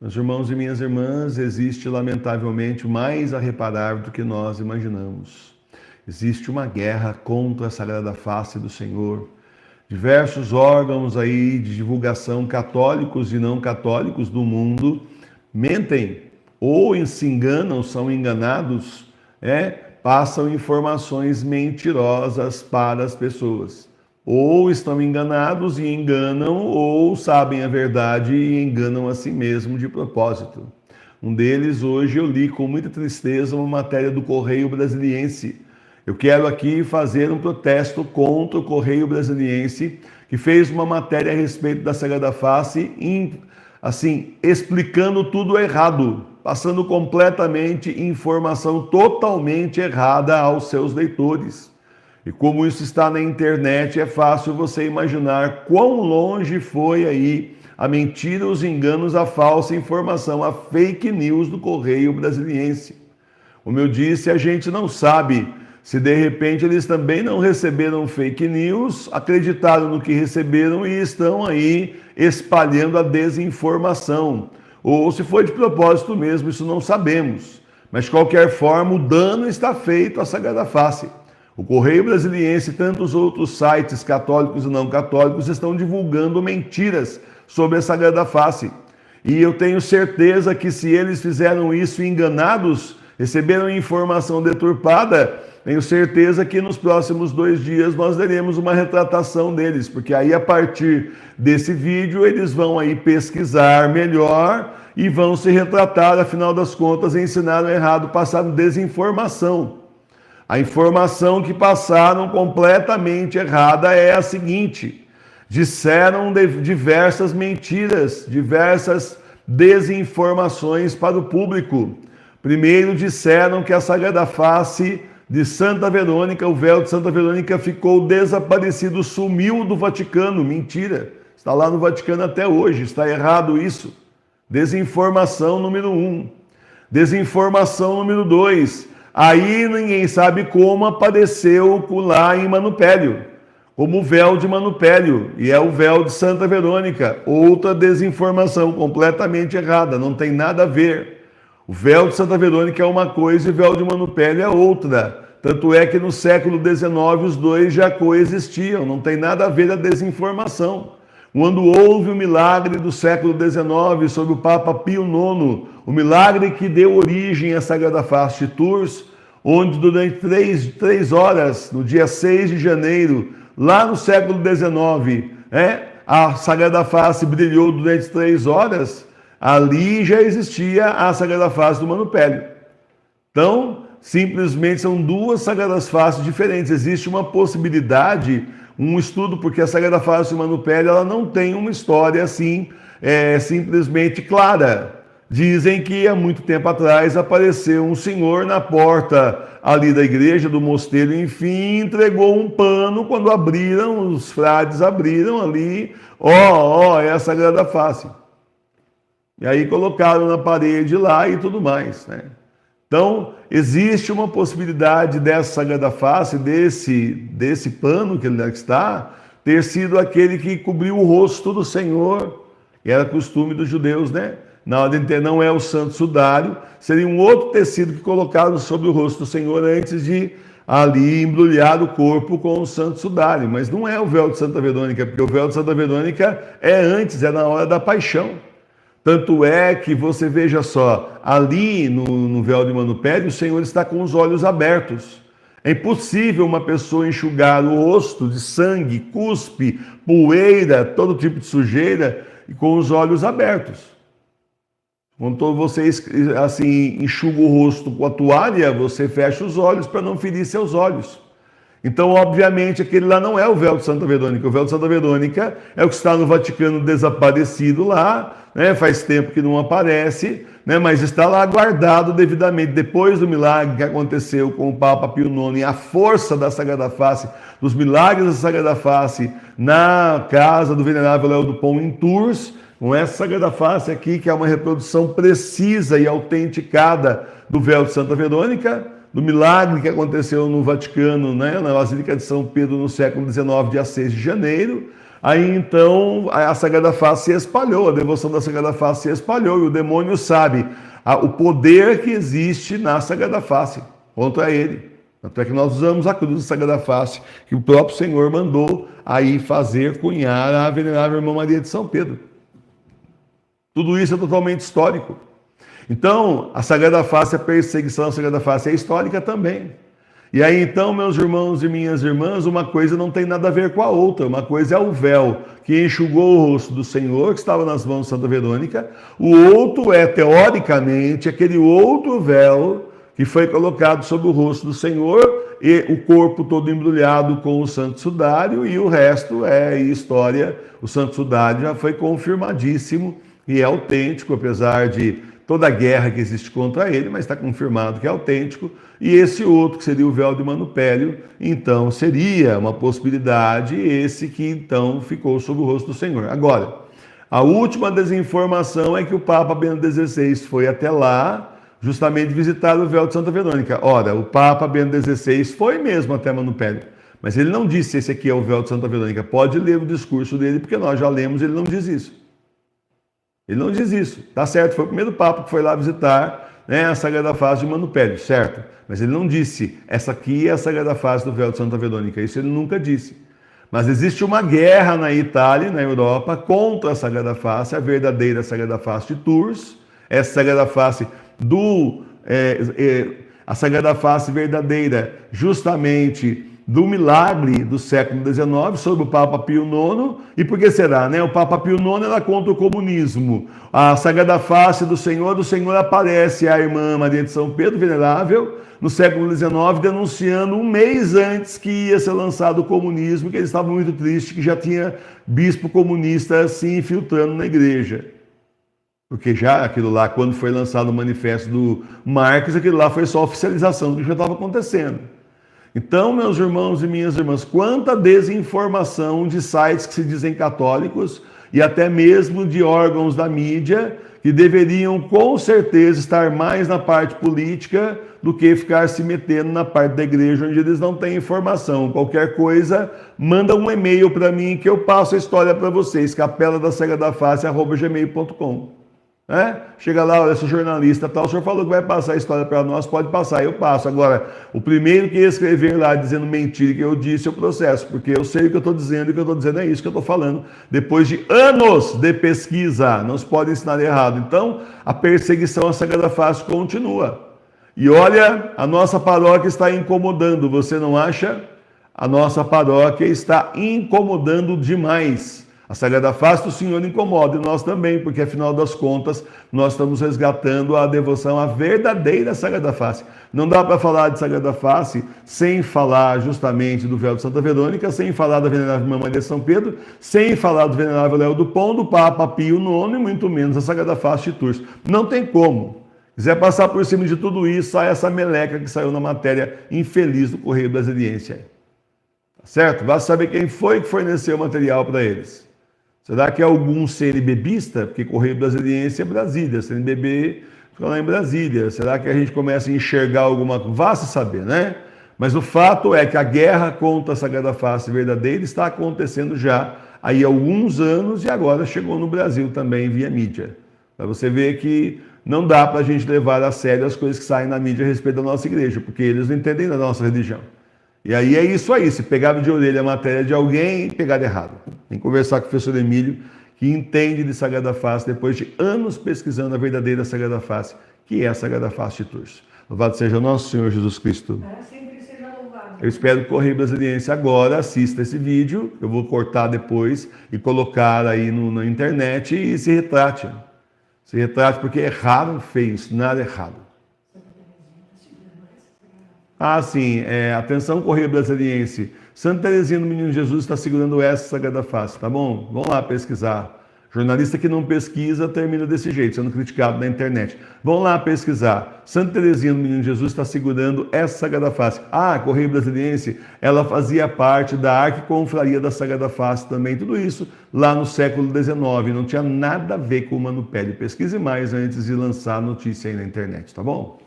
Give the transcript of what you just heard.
Meus irmãos e minhas irmãs, existe lamentavelmente mais a reparar do que nós imaginamos. Existe uma guerra contra a Sagrada Face do Senhor. Diversos órgãos aí de divulgação, católicos e não católicos do mundo, mentem ou se enganam, são enganados, passam informações mentirosas para as pessoas. Ou estão enganados e enganam, ou sabem a verdade e enganam a si mesmo de propósito. Um deles, hoje, eu li com muita tristeza uma matéria do Correio Brasiliense. Eu quero aqui fazer um protesto contra o Correio Brasiliense, que fez uma matéria a respeito da Sagrada Face, assim, explicando tudo errado, passando completamente informação totalmente errada aos seus leitores. E como isso está na internet, é fácil você imaginar quão longe foi aí a mentira, os enganos, a falsa informação, a fake news do Correio Brasiliense. Como eu disse, a gente não sabe se de repente eles também não receberam fake news, acreditaram no que receberam e estão aí espalhando a desinformação. Ou se foi de propósito mesmo, isso não sabemos. Mas de qualquer forma, o dano está feito à Sagrada Face. O Correio Brasiliense e tantos outros sites católicos e não católicos estão divulgando mentiras sobre a Sagrada Face. E eu tenho certeza que se eles fizeram isso enganados, receberam informação deturpada, tenho certeza que nos próximos 2 dias nós teremos uma retratação deles, porque aí a partir desse vídeo eles vão aí pesquisar melhor e vão se retratar, afinal das contas ensinaram errado, passaram desinformação. A informação que passaram completamente errada é a seguinte: disseram diversas mentiras, diversas desinformações para o público. Primeiro disseram que a Sagrada Face de Santa Verônica, o véu de Santa Verônica ficou desaparecido, sumiu do Vaticano. Mentira, está lá no Vaticano até hoje, está errado isso. Desinformação número 1. Desinformação número 2. Aí ninguém sabe como apareceu lá em Manupélio, como o véu de Manupélio, e é o véu de Santa Verônica. Outra desinformação completamente errada, não tem nada a ver. O véu de Santa Verônica é uma coisa e o véu de Manupélio é outra. Tanto é que no século XIX os dois já coexistiam, não tem nada a ver a desinformação. Quando houve o milagre do século XIX sobre o Papa Pio IX, o milagre que deu origem à Sagrada Face de Tours, onde durante 3 horas, no dia 6 de janeiro, lá no século XIX, a Sagrada Face brilhou durante 3 horas, ali já existia a Sagrada Face do Manupélio. Então, simplesmente são 2 Sagradas Faces diferentes. Existe uma possibilidade, um estudo, porque a Sagrada Face do Manupélio ela não tem uma história assim, simplesmente clara. Dizem que há muito tempo atrás apareceu um senhor na porta ali da igreja, do mosteiro, enfim, entregou um pano. Quando abriram, os frades abriram ali, é a Sagrada Face. E aí colocaram na parede lá e tudo mais, né? Então, existe uma possibilidade dessa Sagrada Face, desse pano que ele está, ter sido aquele que cobriu o rosto do Senhor, que era costume dos judeus, né? Na hora de ter, não é o santo sudário, seria um outro tecido que colocaram sobre o rosto do Senhor antes de ali embrulhar o corpo com o santo sudário. Mas não é o véu de Santa Verônica, porque o véu de Santa Verônica é antes, é na hora da paixão. Tanto é que você veja só, ali no véu de Manupélio, o Senhor está com os olhos abertos. É impossível uma pessoa enxugar o rosto de sangue, cuspe, poeira, todo tipo de sujeira, com os olhos abertos. Quando você assim, enxuga o rosto com a toalha, você fecha os olhos para não ferir seus olhos. Então, obviamente, aquele lá não é o véu de Santa Verônica. O véu de Santa Verônica é o que está no Vaticano desaparecido lá, né? Faz tempo que não aparece, né? Mas está lá guardado devidamente. Depois do milagre que aconteceu com o Papa Pio IX e a força da Sagrada Face, dos milagres da Sagrada Face na casa do Venerável Léo do Pão em Tours, com essa Sagrada Face aqui, que é uma reprodução precisa e autenticada do véu de Santa Verônica, do milagre que aconteceu no Vaticano, né, na Basílica de São Pedro, no século XIX, dia 6 de janeiro, Aí então a Sagrada Face se espalhou, a devoção da Sagrada Face se espalhou, e o demônio sabe o poder que existe na Sagrada Face contra ele. Tanto é que nós usamos a cruz da Sagrada Face, que o próprio Senhor mandou aí fazer cunhar a venerável irmã Maria de São Pedro. Tudo isso é totalmente histórico. Então, a Sagrada Face, a perseguição da Sagrada Face é histórica também. E aí então, meus irmãos e minhas irmãs, uma coisa não tem nada a ver com a outra. Uma coisa é o véu que enxugou o rosto do Senhor, que estava nas mãos de Santa Verônica. O outro é, teoricamente, aquele outro véu que foi colocado sobre o rosto do Senhor, e o corpo todo embrulhado com o Santo Sudário, e o resto é história. O Santo Sudário já foi confirmadíssimo e é autêntico, apesar de toda a guerra que existe contra ele, mas está confirmado que é autêntico. E esse outro, que seria o véu de Manupélio, então seria uma possibilidade, esse que então ficou sobre o rosto do Senhor. Agora, a última desinformação é que o Papa Bento XVI foi até lá justamente visitar o véu de Santa Verônica. Ora, o Papa Bento XVI foi mesmo até Manupélio, mas ele não disse esse aqui é o véu de Santa Verônica. Pode ler o discurso dele, porque nós já lemos, ele não diz isso. Ele não diz isso, tá certo? Foi o primeiro Papa que foi lá visitar, né, a Sagrada Face de Manupélio, certo? Mas ele não disse, essa aqui é a Sagrada Face do véu de Santa Verônica. Isso ele nunca disse. Mas existe uma guerra na Itália, na Europa, contra a Sagrada Face, a verdadeira Sagrada Face de Tours, essa Sagrada Face a Sagrada Face verdadeira, justamente do milagre do século XIX, sobre o Papa Pio IX. E por que será, né? O Papa Pio IX era contra o comunismo. A Sagrada Face do Senhor aparece a irmã Maria de São Pedro, venerável, no século XIX, denunciando um mês antes que ia ser lançado o comunismo, que eles estavam muito tristes, que já tinha bispo comunista se infiltrando na igreja. Porque já aquilo lá, quando foi lançado o manifesto do Marx, aquilo lá foi só oficialização do que já estava acontecendo. Então, meus irmãos e minhas irmãs, quanta desinformação de sites que se dizem católicos e até mesmo de órgãos da mídia que deveriam com certeza estar mais na parte política do que ficar se metendo na parte da igreja onde eles não têm informação. Qualquer coisa, manda um e-mail para mim que eu passo a história para vocês, capeladasagradafácil@gmail.com. Chega lá, olha, sou jornalista, tal, o senhor falou que vai passar a história para nós, pode passar, eu passo. Agora, o primeiro que escrever lá dizendo mentira que eu disse, eu processo, porque eu sei o que eu estou dizendo, e o que eu estou dizendo é isso que eu estou falando, depois de anos de pesquisa, não se pode ensinar errado. Então, a perseguição à Sagrada Face continua. E olha, a nossa paróquia está incomodando, você não acha? A nossa paróquia está incomodando demais. A Sagrada Face do Senhor incomoda, e nós também, porque afinal das contas, nós estamos resgatando a devoção à verdadeira Sagrada Face. Não dá para falar de Sagrada Face sem falar justamente do véu de Santa Verônica, sem falar da venerável irmã Maria de São Pedro, sem falar do venerável Léo do Pão, do Papa Pio IX, e muito menos a Sagrada Face de Tours. Não tem como. Quiser passar por cima de tudo isso, sai essa meleca que saiu na matéria infeliz do Correio Brasiliense. Tá certo? Vai saber quem foi que forneceu o material para eles. Será que é algum CNBBista? Porque Correio Brasiliense é Brasília, CNBB fica lá em Brasília. Será que a gente começa a enxergar alguma coisa? Vá se saber, né? Mas o fato é que a guerra contra a Sagrada Face verdadeira está acontecendo já aí há alguns anos, e agora chegou no Brasil também via mídia. Para você ver que não dá para a gente levar a sério as coisas que saem na mídia a respeito da nossa igreja, porque eles não entendem da nossa religião. E aí é isso aí, se pegar de orelha a matéria de alguém, pegar errado. Tem que conversar com o professor Emílio, que entende de Sagrada Face, depois de anos pesquisando a verdadeira Sagrada Face, que é a Sagrada Face de Tours. Louvado seja o nosso Senhor Jesus Cristo. Sempre seja louvado. Eu espero que o Correio Brasiliense agora assista esse vídeo, eu vou cortar depois e colocar aí na internet, e se retrate. Se retrate, porque erraram feio, ensinaram errado. Sim, atenção Correio Brasiliense, Santa Teresinha do Menino Jesus está segurando essa Sagrada Face, tá bom? Vamos lá pesquisar. Jornalista que não pesquisa termina desse jeito, sendo criticado na internet. Vamos lá pesquisar. Santa Teresinha do Menino Jesus está segurando essa Sagrada Face. Correio Brasiliense, ela fazia parte da Arquiconfraria da Sagrada Face também. Tudo isso lá no século XIX, não tinha nada a ver com o Manupélio. Pesquise mais antes de lançar a notícia aí na internet, tá bom?